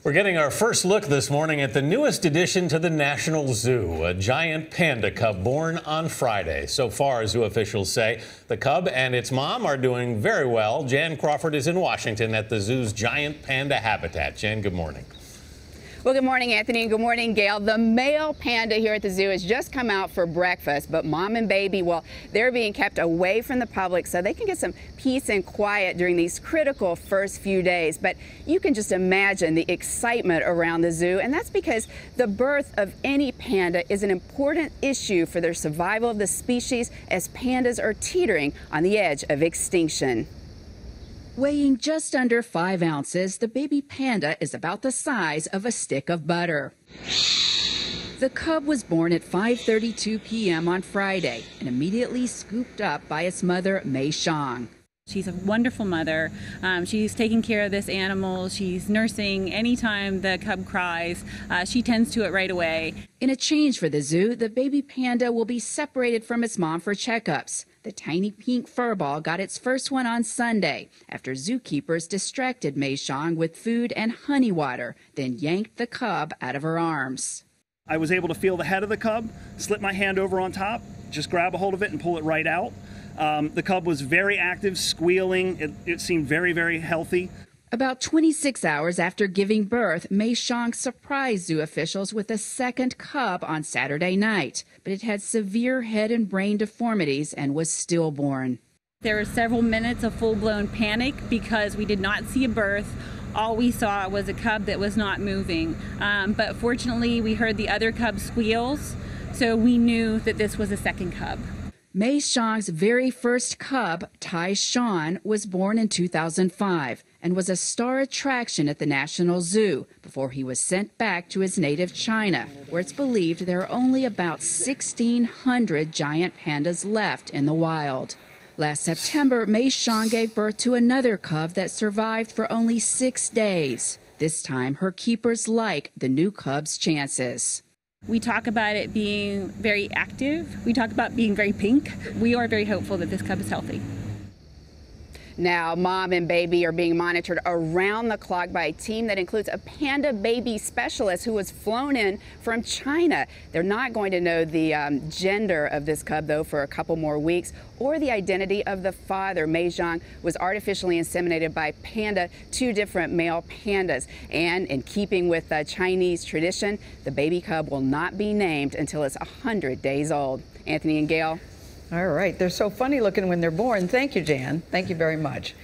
We're getting our first look this morning at the newest addition to the National Zoo, a giant panda cub born on Friday. So far, zoo officials say the cub and its mom are doing very well. Jan Crawford is in Washington at the zoo's giant panda habitat. Jan, good morning. Well, good morning, Anthony, and good morning, Gail. The male panda here at the zoo has just come out for breakfast, but mom and baby, well, they're being kept away from the public so they can get some peace and quiet during these critical first few days. But you can just imagine the excitement around the zoo, and that's because the birth of any panda is an important issue for their survival of the species, as pandas are teetering on the edge of extinction. Weighing just under 5 ounces, the baby panda is about the size of a stick of butter. The cub was born at 5:32 p.m. on Friday and immediately scooped up by its mother, Mei Xiang. She's a wonderful mother. She's taking care of this animal. She's nursing anytime the cub cries. She tends to it right away. In a change for the zoo, the baby panda will be separated from its mom for checkups. The tiny pink furball got its first one on Sunday after zookeepers distracted Mei Xiang with food and honey water, then yanked the cub out of her arms. I was able to feel the head of the cub, slip my hand over on top, just grab a hold of it and pull it right out. The cub was very active, squealing. It seemed very, very healthy. About 26 hours after giving birth, Mei Xiang surprised zoo officials with a second cub on Saturday night, but it had severe head and brain deformities and was stillborn. There were several minutes of full-blown panic because we did not see a birth. All we saw was a cub that was not moving. But fortunately, we heard the other cub's squeals, so we knew that this was a second cub. Mei Xiang's very first cub, Tai Shan, was born in 2005 and was a star attraction at the National Zoo before he was sent back to his native China, where it's believed there are only about 1,600 giant pandas left in the wild. Last September, Mei Xiang gave birth to another cub that survived for only 6 days. This time, her keepers like the new cub's chances. We talk about it being very active. We talk about being very pink. We are very hopeful that this cub is healthy. Now, mom and baby are being monitored around the clock by a team that includes a panda baby specialist who was flown in from China. They're not going to know the gender of this cub, though, for a couple more weeks, or the identity of the father. Mei Xiang was artificially inseminated by Panda, 2 different male pandas. And in keeping with Chinese tradition, the baby cub will not be named until it's 100 days old. Anthony and Gail. All right. They're so funny looking when they're born. Thank you, Jan. Thank you very much.